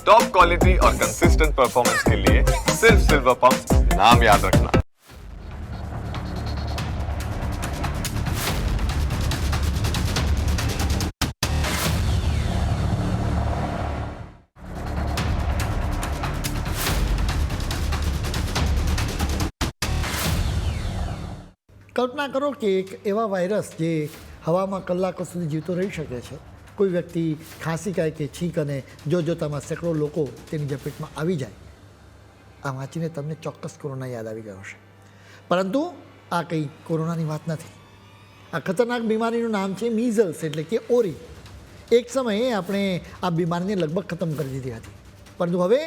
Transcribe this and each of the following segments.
Top quality और consistent performance के लिए सिर्फ सिल्वर पंप नाम याद रखना। કલ્પના કરો કે એક એવા વાયરસ જે હવામાં કલાકો સુધી જીવતો રહી શકે છે. કોઈ વ્યક્તિ ખાંસી ખાય કે છીંક અને જોતામાં સેંકડો લોકો તેની ઝપેટમાં આવી જાય. આ વાંચીને તમને ચોક્કસ કોરોના યાદ આવી ગયો હશે. પરંતુ આ કંઈ કોરોનાની વાત નથી. આ ખતરનાક બીમારીનું નામ છે મીઝલ્સ એટલે કે ઓરી. એક સમયે આપણે આ બીમારીને લગભગ ખતમ કરી દીધી હતી, પરંતુ હવે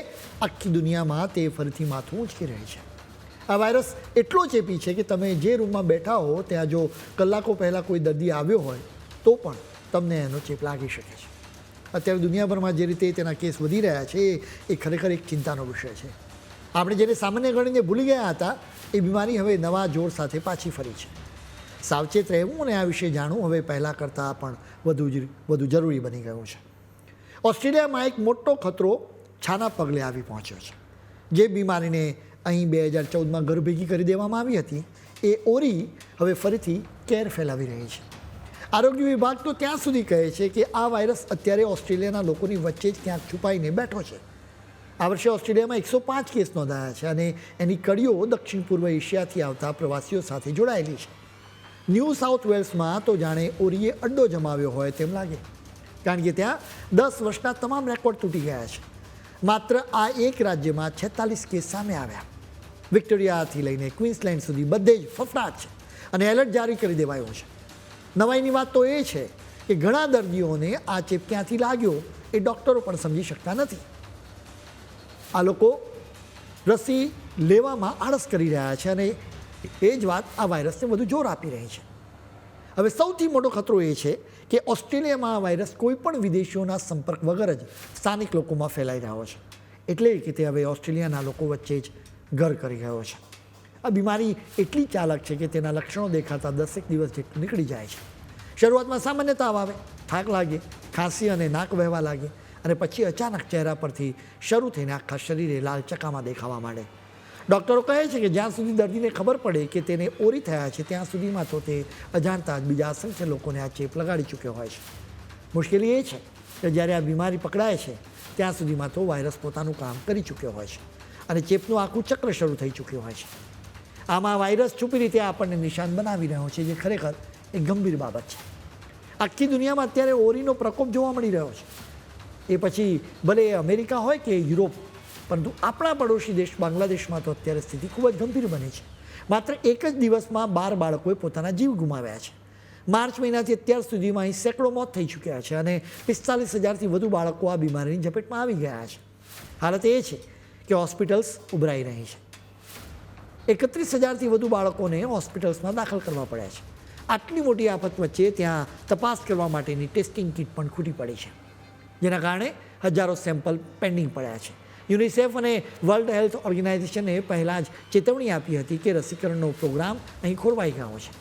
આખી દુનિયામાં તે ફરીથી માથું ઊંચકી રહી છે. આ વાયરસ એટલો ચેપી છે કે તમે જે રૂમમાં બેઠા હો ત્યાં જો કલાકો પહેલાં કોઈ દર્દી આવ્યો હોય તો પણ તમને એનો ચેપ લાગી શકે છે. અત્યારે દુનિયાભરમાં જે રીતે તેના કેસ વધી રહ્યા છે એ ખરેખર એક ચિંતાનો વિષય છે. આપણે જેને સામાન્ય ગણીને ભૂલી ગયા હતા એ બીમારી હવે નવા જોર સાથે પાછી ફરી છે. સાવચેત રહેવું અને આ વિશે જાણવું હવે પહેલાં કરતાં પણ વધુ જરૂરી બની ગયું છે. ઓસ્ટ્રેલિયામાં એક મોટો ખતરો છાના પગલે આવી પહોંચ્યો છે. જે બીમારીને અહીં 2014માં ઘર ભેગી કરી દેવામાં આવી હતી એ ઓરી હવે ફરીથી કેર ફેલાવી રહી છે. આરોગ્ય વિભાગ તો ત્યાં સુધી કહે છે કે આ વાયરસ અત્યારે ઓસ્ટ્રેલિયાના લોકોની વચ્ચે જ ક્યાંક છુપાઈને બેઠો છે. આ વર્ષે ઓસ્ટ્રેલિયામાં 105 કેસ નોંધાયા છે અને એની કડીઓ દક્ષિણ પૂર્વ એશિયાથી આવતા પ્રવાસીઓ સાથે જોડાયેલી છે. ન્યૂ સાઉથ વેલ્સમાં તો જાણે ઓરીએ અડ્ડો જમાવ્યો હોય તેમ લાગે, કારણ કે ત્યાં 10 વર્ષના તમામ રેકોર્ડ તૂટી ગયા છે. માત્ર આ એક રાજ્યમાં 46 કેસ સામે આવ્યા. વિક્ટોરિયાથી લઈને ક્વીન્સલેન્ડ સુધી બધે જ ફફડાટ છે અને એલર્ટ જારી કરી દેવાયો છે. નવાઈની વાત તો એ છે કે ઘણા દર્દીઓને આ ચેપ ક્યાંથી લાગ્યો એ ડૉક્ટરો પણ સમજી શકતા નથી. આ લોકો રસી લેવામાં આળસ કરી રહ્યા છે અને એ જ વાત આ વાયરસને વધુ જોર આપી રહી છે. હવે સૌથી મોટો ખતરો એ છે કે ઓસ્ટ્રેલિયામાં આ વાયરસ કોઈ પણ વિદેશીઓના સંપર્ક વગર જ સ્થાનિક લોકોમાં ફેલાઈ રહ્યો છે. એટલે કે તે હવે ઓસ્ટ્રેલિયાના લોકો વચ્ચે જ ઘર કરી ગયો છે. આ બીમારી એટલી ચાલાક છે કે તેના લક્ષણો દેખાતા 10 દિવસ જેટલું નીકળી જાય છે. શરૂઆતમાં સામાન્ય તાવ આવે, થાક લાગે, ખાંસી અને નાક વહેવા લાગે અને પછી અચાનક ચહેરા પરથી શરૂ થઈને આખા શરીરે લાલ ચકામાં દેખાવા માંડે. ડૉક્ટરો કહે છે કે જ્યાં સુધી દર્દીને ખબર પડે કે તેને ઓરી થયા છે ત્યાં સુધીમાં તો તે અજાણતા જ બીજા અસંખ્ય લોકોને આ ચેપ લગાડી ચૂક્યો હોય છે. મુશ્કેલી એ છે કે જ્યારે આ બીમારી પકડાય છે ત્યાં સુધીમાં તો વાયરસ પોતાનું કામ કરી ચૂક્યો હોય છે અને ચેપનું આખું ચક્ર શરૂ થઈ ચૂક્યું હોય છે. આમાં વાયરસ છુપી રીતે આપણને નિશાન બનાવી રહ્યો છે, જે ખરેખર એક ગંભીર બાબત છે. આખી દુનિયામાં અત્યારે ઓરીનો પ્રકોપ જોવા મળી રહ્યો છે. એ પછી ભલે એ અમેરિકા હોય કે યુરોપ, પરંતુ આપણા પડોશી દેશ બાંગ્લાદેશમાં તો અત્યારે સ્થિતિ ખૂબ જ ગંભીર બની છે. માત્ર એક જ દિવસમાં 12 બાળકોએ પોતાના જીવ ગુમાવ્યા છે. માર્ચ મહિનાથી અત્યાર સુધીમાં અહીં સેંકડો મોત થઈ ચૂક્યા છે અને 45,000થી વધુ બાળકો આ બીમારીની ઝપેટમાં આવી ગયા છે. હાલત એ છે કે હોસ્પિટલ્સ ઉભરાઈ રહી છે. 31,000થી વધુ બાળકોને હોસ્પિટલ્સમાં દાખલ કરવા પડ્યા છે. આટલી મોટી આફત વચ્ચે ત્યાં તપાસ કરવા માટેની ટેસ્ટિંગ કિટ પણ ખૂટી પડી છે, જેના કારણે હજારો સેમ્પલ પેન્ડિંગ પડ્યા છે. યુનિસેફ અને વર્લ્ડ હેલ્થ ઓર્ગેનાઇઝેશને પહેલાં જ ચેતવણી આપી હતી કે રસીકરણનો પ્રોગ્રામ અહીં ખોરવાઈ ગયો છે.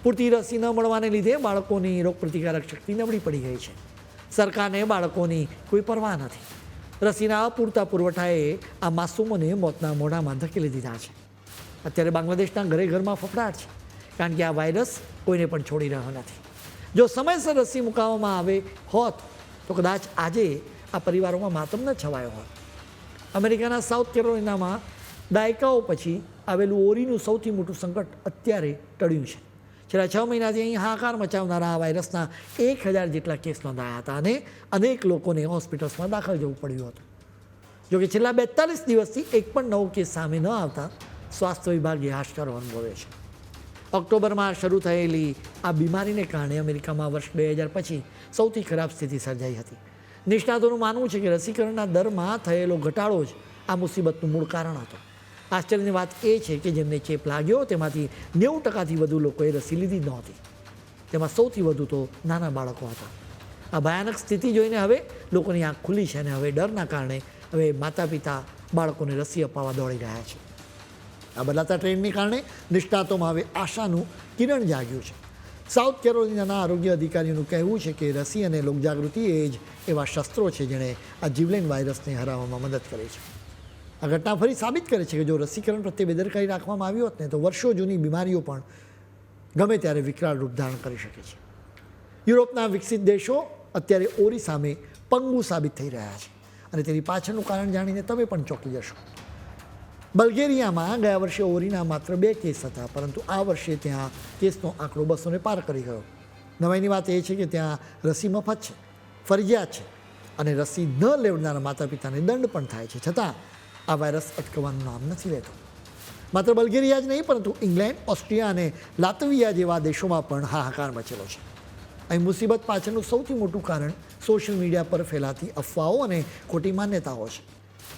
પૂરતી રસી ન મળવાને લીધે બાળકોની રોગપ્રતિકારક શક્તિ નબળી પડી ગઈ છે. સરકારને બાળકોની કોઈ પરવા નથી. રસીના અપૂરતા પુરવઠાએ આ માસૂમોને મોતના મોઢામાં ધકેલી દીધા છે. અત્યારે બાંગ્લાદેશના ઘરમાં ફફડાટ છે, કારણ કે આ વાયરસ કોઈને પણ છોડી રહ્યો નથી. જો સમયસર રસી મુકાવવામાં આવે હોત તો કદાચ આજે આ પરિવારોમાં માતમ ન છવાયો હોત. અમેરિકાના સાઉથ કેરોલિનામાં દાયકાઓ પછી આવેલું ઓરીનું સૌથી મોટું સંકટ અત્યારે ટળ્યું છે. છેલ્લા 6 મહિનાથી અહીં હાહાકાર મચાવનારા આ વાયરસના 1,000 જેટલા કેસ નોંધાયા હતા અને અનેક લોકોને હોસ્પિટલ્સમાં દાખલ જવું પડ્યું હતું. જોકે છેલ્લા 42 દિવસથી એક પણ નવો કેસ સામે ન આવતા સ્વાસ્થ્ય વિભાગે હાશકારો અનુભવે છે. ઓક્ટોબરમાં શરૂ થયેલી આ બીમારીને કારણે અમેરિકામાં વર્ષ 2000 પછી સૌથી ખરાબ સ્થિતિ સર્જાઈ હતી. નિષ્ણાતોનું માનવું છે કે રસીકરણના દરમાં થયેલો ઘટાડો જ આ મુસીબતનું મૂળ કારણ હતો. આશ્ચર્યની વાત એ છે કે જેમને ચેપ લાગ્યો તેમાંથી 90%થી વધુ લોકોએ રસી લીધી નહોતી. તેમાં સૌથી વધુ તો નાના બાળકો હતા. આ ભયાનક સ્થિતિ જોઈને હવે લોકોની આંખ ખુલી છે અને હવે ડરના કારણે હવે માતા પિતા બાળકોને રસી અપાવવા દોડી રહ્યા છે. આ બદલાતા ટ્રેન્ડને કારણે નિષ્ણાતોમાં હવે આશાનું કિરણ જાગ્યું છે. સાઉથ કેરોલિનાના આરોગ્ય અધિકારીઓનું કહેવું છે કે રસી અને લોકજાગૃતિ એ જ એવા શસ્ત્રો છે જેણે આ જીવલેણ વાયરસને હરાવવામાં મદદ કરી છે. આ ઘટના ફરી સાબિત કરે છે કે જો રસીકરણ પ્રત્યે બેદરકારી રાખવામાં આવી હોત ને તો વર્ષો જૂની બીમારીઓ પણ ગમે ત્યારે વિકરાળ રૂપ ધારણ કરી શકે છે. યુરોપના વિકસિત દેશો અત્યારે ઓરી સામે પંગુ સાબિત થઈ રહ્યા છે અને તેની પાછળનું કારણ જાણીને તમે પણ ચોંકી જશો. બલ્ગેરિયામાં ગયા વર્ષે ઓરીના માત્ર 2 કેસ હતા, પરંતુ આ વર્ષે ત્યાં કેસનો આંકડો 200ને પાર કરી ગયો. નવાઈની વાત એ છે કે ત્યાં રસી મફત છે, ફરજિયાત છે અને રસી ન લેવનારા માતા પિતાને દંડ પણ થાય છે. છતાં આ વાયરસ અટકવાનું નામ નથી લેતો. માત્ર બલ્ગેરિયા જ નહીં, પરંતુ ઇંગ્લેન્ડ, ઓસ્ટ્રિયા અને લાતવિયા જેવા દેશોમાં પણ હાહાકાર મચેલો છે. અહીં મુસીબત પાછળનું સૌથી મોટું કારણ સોશિયલ મીડિયા પર ફેલાતી અફવાઓ અને ખોટી માન્યતાઓ છે.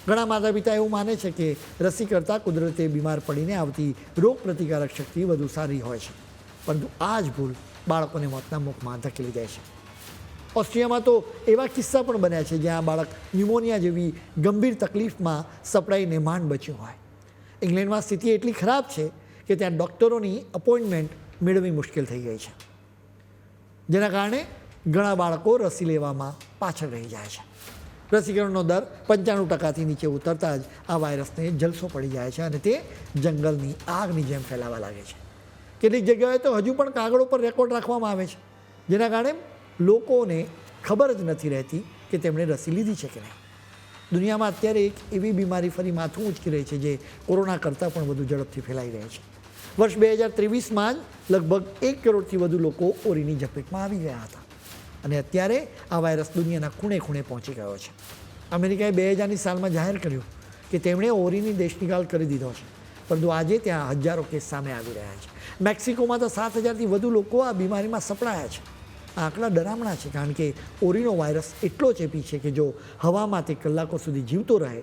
ઘણા માતા પિતા એવું માને છે કે રસી કરતાં કુદરતે બીમાર પડીને આવતી રોગ પ્રતિકારક શક્તિ વધુ સારી હોય છે, પરંતુ આ જ ભૂલ બાળકોને મોતના મુખમાં ધકેલી જાય છે. ઓસ્ટ્રિયામાં તો એવા કિસ્સા પણ બન્યા છે જ્યાં બાળક ન્યુમોનિયા જેવી ગંભીર તકલીફમાં સપડાઈને માંડ બચ્યું હોય. ઇંગ્લેન્ડમાં સ્થિતિ એટલી ખરાબ છે કે ત્યાં ડૉક્ટરોની અપોઇન્ટમેન્ટ મેળવવી મુશ્કેલ થઈ ગઈ છે, જેના કારણે ઘણા બાળકો રસી લેવામાં પાછળ રહી જાય છે. રસીકરણનો દર 95%થી નીચે ઉતરતા જ આ વાયરસને જલસો પડી જાય છે અને તે જંગલની આગની જેમ ફેલાવા લાગે છે. કેટલીક જગ્યાએ તો હજુ પણ કાગળો પર રેકોર્ડ રાખવામાં આવે છે, જેના કારણે લોકોને ખબર જ નથી રહેતી કે તેમણે રસી લીધી છે કે નહીં. દુનિયામાં અત્યારે એક એવી બીમારી ફરી માથું ઊંચકી રહી છે જે કોરોના કરતાં પણ વધુ ઝડપથી ફેલાઈ રહી છે. વર્ષ 2023માં જ લગભગ 1 કરોડથી વધુ લોકો ઓરીની ઝપેટમાં આવી ગયા હતા અને અત્યારે આ વાયરસ દુનિયાના ખૂણે ખૂણે પહોંચી ગયો છે. અમેરિકાએ 2000ની સાલમાં જાહેર કર્યું કે તેમણે ઓરીની દેશનિકાલ કરી દીધો છે, પરંતુ આજે ત્યાં હજારો કેસ સામે આવી રહ્યા છે. મેક્સિકોમાં તો 7000થી વધુ લોકો આ બીમારીમાં સપડાયા છે. આ આંકડા ડરામણા છે, કારણ કે ઓરીનો વાયરસ એટલો ચેપી છે કે જો હવામાં તે કલાકો સુધી જીવતો રહે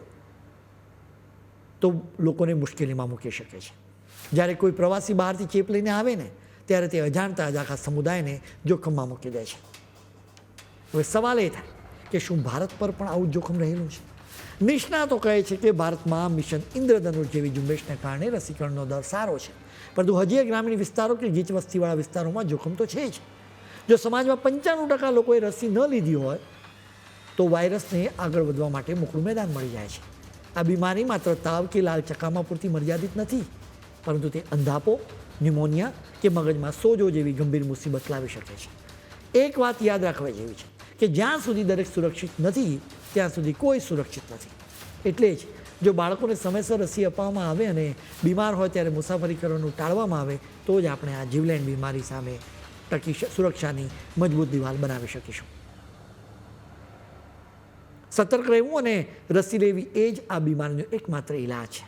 તો લોકોને મુશ્કેલીમાં મૂકી શકે છે. જ્યારે કોઈ પ્રવાસી બહારથી ચેપ લઈને આવે ને ત્યારે તે અજાણતા જ આખા સમુદાયને જોખમમાં મૂકી દે છે. હવે સવાલ એ થાય કે શું ભારત પર પણ આવું જોખમ રહેલું છે? નિષ્ણાતો કહે છે કે ભારતમાં મિશન ઇન્દ્રધનુષ જેવી ઝુંબેશને કારણે રસીકરણનો દર સારો છે, પરંતુ હજી ગ્રામીણ વિસ્તારો કે ગીચ વસ્તીવાળા વિસ્તારોમાં જોખમ તો છે જ. જો સમાજમાં 95% લોકોએ રસી ન લીધી હોય તો વાયરસને આગળ વધવા માટે મોકળું મેદાન મળી જાય છે. આ બીમારી માત્ર તાવ કે લાલ ચકામા પૂરતી મર્યાદિત નથી, પરંતુ તે અંધાપો, ન્યુમોનિયા કે મગજમાં સોજો જેવી ગંભીર મુસીબત લાવી શકે છે. એક વાત યાદ રાખવા જેવી છે કે જ્યાં સુધી દરેક સુરક્ષિત નથી ત્યાં સુધી કોઈ સુરક્ષિત નથી. એટલે જ જો બાળકોને સમયસર રસી અપાવવામાં આવે અને બીમાર હોય ત્યારે મુસાફરી કરવાનું ટાળવામાં આવે તો જ આપણે આ જીવલેણ બીમારી સામે સુરક્ષાની મજબૂત દિવાલ બનાવી શકીશું. સતર્ક રહેવું અને રસી લેવી એ જ આ બીમારીનો એકમાત્ર ઈલાજ છે.